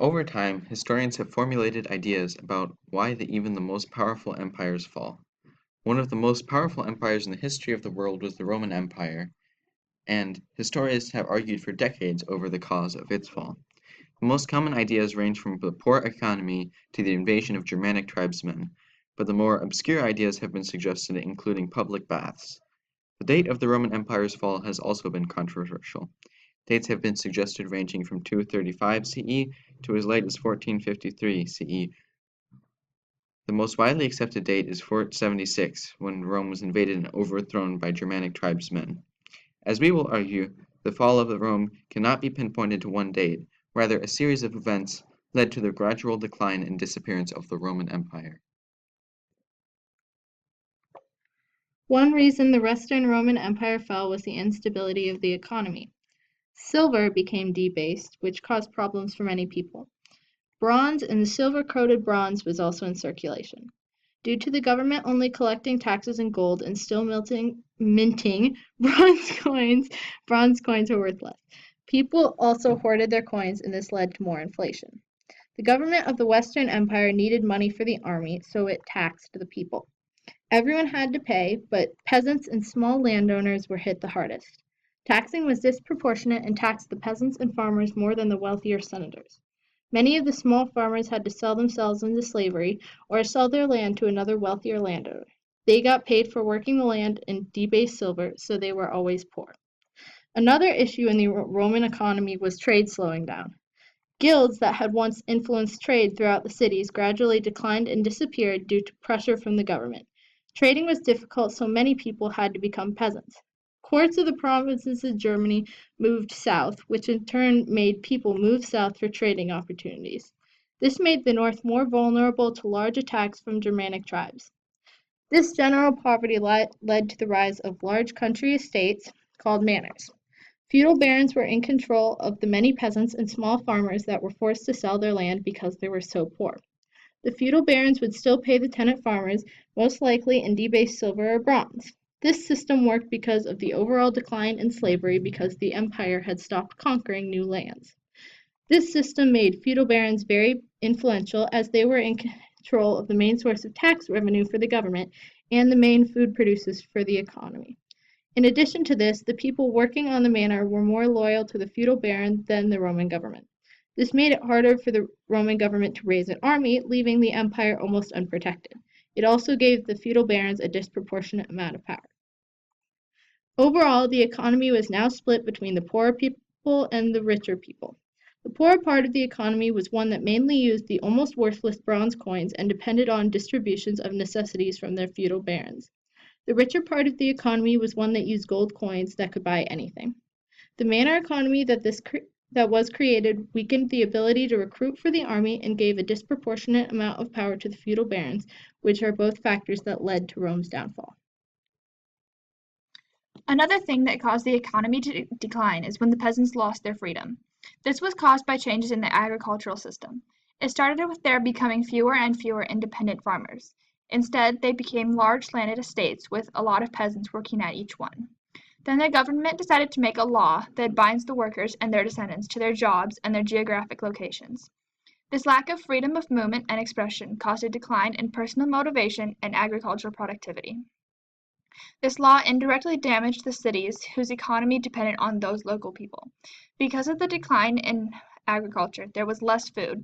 Over time, historians have formulated ideas about why even the most powerful empires fall. One of the most powerful empires in the history of the world was the Roman Empire, and historians have argued for decades over the cause of its fall. The most common ideas range from the poor economy to the invasion of Germanic tribesmen, but the more obscure ideas have been suggested, including public baths. The date of the Roman Empire's fall has also been controversial. Dates have been suggested ranging from 235 CE to as late as 1453 CE. The most widely accepted date is 476, when Rome was invaded and overthrown by Germanic tribesmen. As we will argue, the fall of Rome cannot be pinpointed to one date, rather a series of events led to the gradual decline and disappearance of the Roman Empire. One reason the Western Roman Empire fell was the instability of the economy. Silver became debased, which caused problems for many people. Bronze and silver-coated bronze was also in circulation. Due to the government only collecting taxes in gold and still minting bronze coins were worth less. People also hoarded their coins, and this led to more inflation. The government of the Western Empire needed money for the army, so it taxed the people. Everyone had to pay, but peasants and small landowners were hit the hardest. Taxing was disproportionate and taxed the peasants and farmers more than the wealthier senators. Many of the small farmers had to sell themselves into slavery or sell their land to another wealthier landowner. They got paid for working the land in debased silver, so they were always poor. Another issue in the Roman economy was trade slowing down. Guilds that had once influenced trade throughout the cities gradually declined and disappeared due to pressure from the government. Trading was difficult, so many people had to become peasants. Courts of the provinces of Germany moved south, which in turn made people move south for trading opportunities. This made the north more vulnerable to large attacks from Germanic tribes. This general poverty led to the rise of large country estates called manors. Feudal barons were in control of the many peasants and small farmers that were forced to sell their land because they were so poor. The feudal barons would still pay the tenant farmers, most likely in debased silver or bronze. This system worked because of the overall decline in slavery because the empire had stopped conquering new lands. This system made feudal barons very influential as they were in control of the main source of tax revenue for the government and the main food producers for the economy. In addition to this, the people working on the manor were more loyal to the feudal baron than the Roman government. This made it harder for the Roman government to raise an army, leaving the empire almost unprotected. It also gave the feudal barons a disproportionate amount of power. Overall, the economy was now split between the poorer people and the richer people. The poorer part of the economy was one that mainly used the almost worthless bronze coins and depended on distributions of necessities from their feudal barons. The richer part of the economy was one that used gold coins that could buy anything. The manor economy that was created weakened the ability to recruit for the army and gave a disproportionate amount of power to the feudal barons, which are both factors that led to Rome's downfall. Another thing that caused the economy to decline is when the peasants lost their freedom. This was caused by changes in the agricultural system. It started with there becoming fewer and fewer independent farmers. Instead, they became large landed estates with a lot of peasants working at each one. Then the government decided to make a law that binds the workers and their descendants to their jobs and their geographic locations. This lack of freedom of movement and expression caused a decline in personal motivation and agricultural productivity. This law indirectly damaged the cities whose economy depended on those local people. Because of the decline in agriculture, there was less food,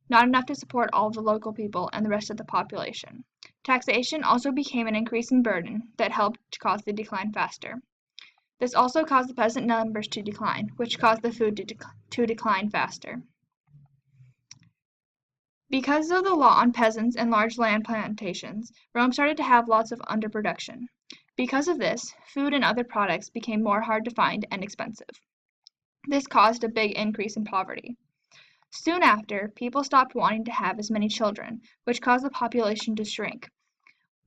not enough to support all of the local people and the rest of the population. Taxation also became an increasing burden that helped to cause the decline faster. This also caused the peasant numbers to decline, which caused the food to decline faster. Because of the law on peasants and large land plantations, Rome started to have lots of underproduction. Because of this, food and other products became more hard to find and expensive. This caused a big increase in poverty. Soon after, people stopped wanting to have as many children, which caused the population to shrink,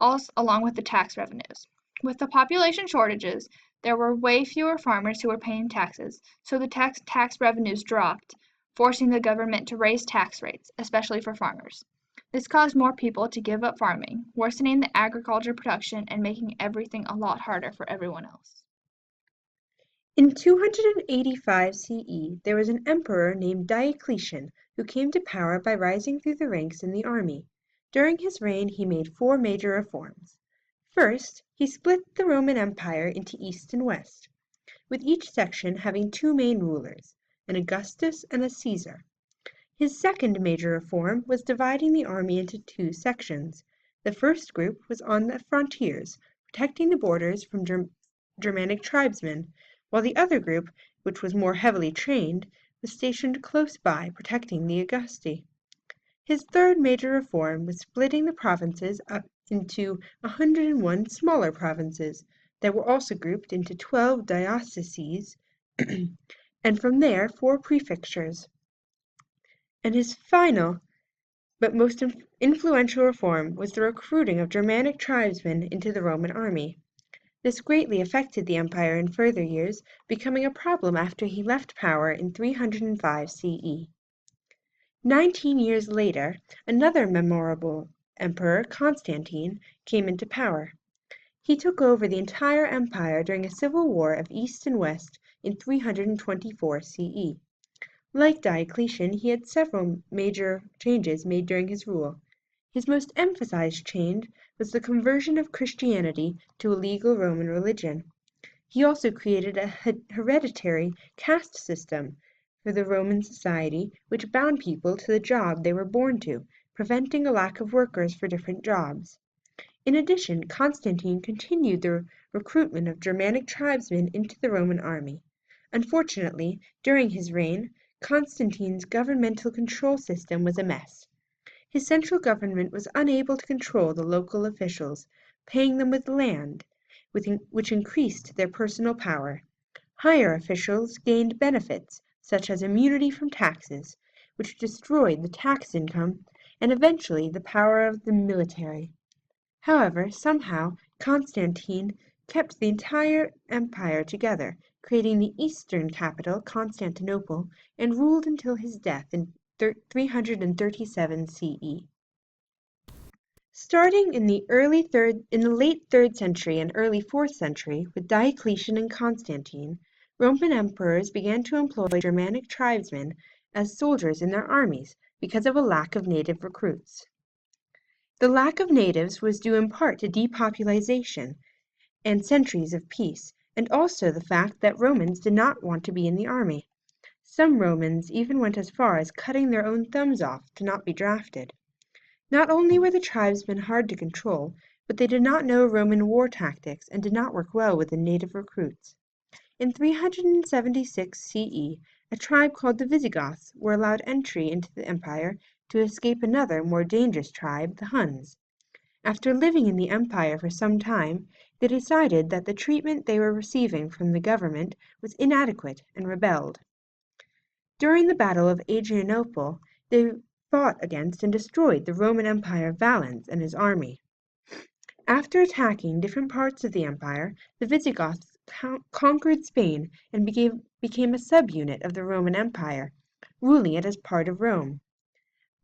along with the tax revenues. With the population shortages, there were way fewer farmers who were paying taxes, so the tax revenues dropped, forcing the government to raise tax rates, especially for farmers. This caused more people to give up farming, worsening the agriculture production and making everything a lot harder for everyone else. In 285 CE, there was an emperor named Diocletian who came to power by rising through the ranks in the army. During his reign he made 4 major reforms. First, he split the Roman Empire into East and West, with each section having 2 main rulers, an Augustus and a Caesar. His second major reform was dividing the army into 2 sections. The first group was on the frontiers, protecting the borders from Germanic tribesmen, while the other group, which was more heavily trained, was stationed close by, protecting the Augusti. His third major reform was splitting the provinces up into 101 smaller provinces that were also grouped into 12 dioceses, and from there 4 prefectures. And his final but most influential reform was the recruiting of Germanic tribesmen into the Roman army. This greatly affected the empire in further years, becoming a problem after he left power in 305 CE. 19 years later, another memorable emperor, Constantine, came into power. He took over the entire empire during a civil war of East and West in 324 CE. Like Diocletian, he had several major changes made during his rule. His most emphasized change was the conversion of Christianity to a legal Roman religion. He also created a hereditary caste system for the Roman society, which bound people to the job they were born to, preventing a lack of workers for different jobs. In addition, Constantine continued the recruitment of Germanic tribesmen into the Roman army. Unfortunately, during his reign, Constantine's governmental control system was a mess. His central government was unable to control the local officials, paying them with land, which increased their personal power. Higher officials gained benefits, such as immunity from taxes, which destroyed the tax income and eventually the power of the military. However, somehow Constantine kept the entire empire together, creating the eastern capital, Constantinople, and ruled until his death in 337 CE. Starting in the late 3rd century and early 4th century with Diocletian and Constantine, Roman emperors began to employ Germanic tribesmen as soldiers in their armies because of a lack of native recruits. The lack of natives was due in part to depopulation and centuries of peace, and also the fact that Romans did not want to be in the army. Some Romans even went as far as cutting their own thumbs off to not be drafted. Not only were the tribesmen hard to control, but they did not know Roman war tactics and did not work well with the native recruits. In 376 CE, a tribe called the Visigoths were allowed entry into the empire to escape another, more dangerous tribe, the Huns. After living in the empire for some time, they decided that the treatment they were receiving from the government was inadequate and rebelled. During the Battle of Adrianople, they fought against and destroyed the Roman Empire Valens and his army. After attacking different parts of the empire, the Visigoths conquered Spain and became a subunit of the Roman Empire, ruling it as part of Rome.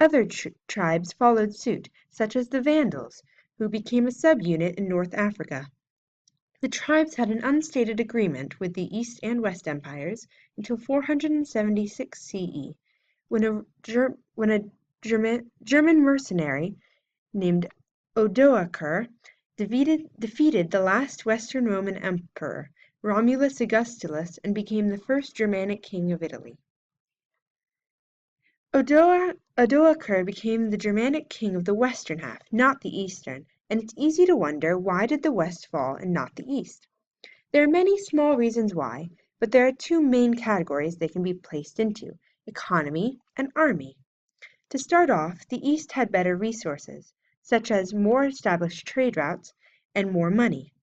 Other tribes followed suit, such as the Vandals, who became a subunit in North Africa. The tribes had an unstated agreement with the East and West empires until 476 CE, when a German mercenary named Odoacer defeated the last Western Roman emperor, Romulus Augustulus, and became the first Germanic king of Italy. Odoacer became the Germanic king of the western half, not the eastern, and it's easy to wonder, why did the west fall and not the east? There are many small reasons why, but there are 2 main categories they can be placed into: economy and army. To start off, the east had better resources, such as more established trade routes and more money.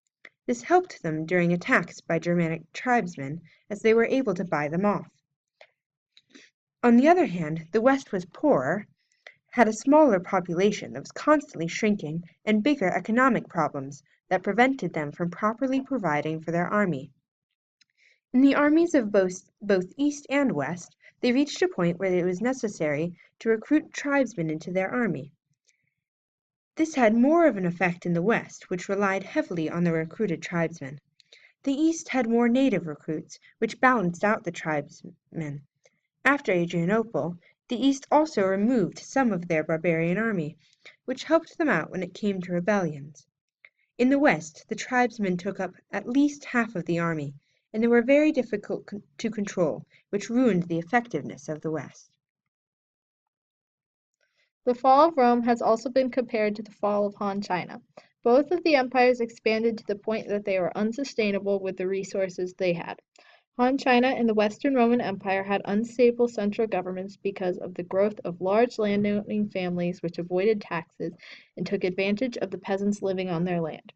This helped them during attacks by Germanic tribesmen, as they were able to buy them off. On the other hand, the West was poorer, had a smaller population that was constantly shrinking, and bigger economic problems that prevented them from properly providing for their army. In the armies of both East and West, they reached a point where it was necessary to recruit tribesmen into their army. This had more of an effect in the West, which relied heavily on the recruited tribesmen. The East had more native recruits, which balanced out the tribesmen. After Adrianople, The East also removed some of their barbarian army, which helped them out when it came to rebellions. In the West, the tribesmen took up at least half of the army, and they were very difficult to control, which ruined the effectiveness of the West. The fall of Rome has also been compared to the fall of Han China. Both of the empires expanded to the point that they were unsustainable with the resources they had. Han China and the Western Roman Empire had unstable central governments because of the growth of large landowning families which avoided taxes and took advantage of the peasants living on their land.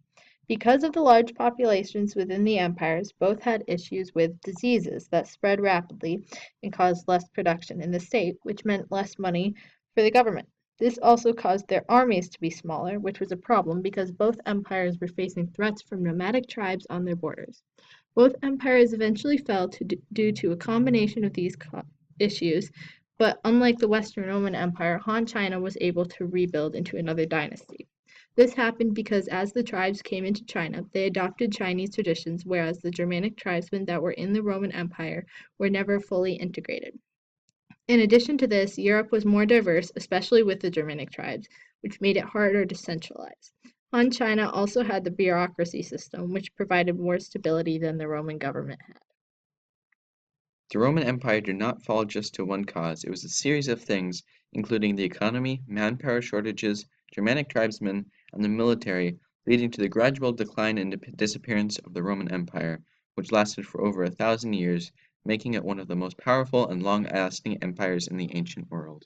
Because of the large populations within the empires, both had issues with diseases that spread rapidly and caused less production in the state, which meant less money for the government. This also caused their armies to be smaller, which was a problem because both empires were facing threats from nomadic tribes on their borders. Both empires eventually fell due to a combination of these issues, but unlike the Western Roman Empire, Han China was able to rebuild into another dynasty. This happened because as the tribes came into China, they adopted Chinese traditions, whereas the Germanic tribesmen that were in the Roman Empire were never fully integrated. In addition to this, Europe was more diverse, especially with the Germanic tribes, which made it harder to centralize. Han China also had the bureaucracy system, which provided more stability than the Roman government had. The Roman Empire did not fall just to one cause, it was a series of things, including the economy, manpower shortages, Germanic tribesmen, and the military, leading to the gradual decline and disappearance of the Roman Empire, which lasted for over 1,000 years, making it one of the most powerful and long-lasting empires in the ancient world.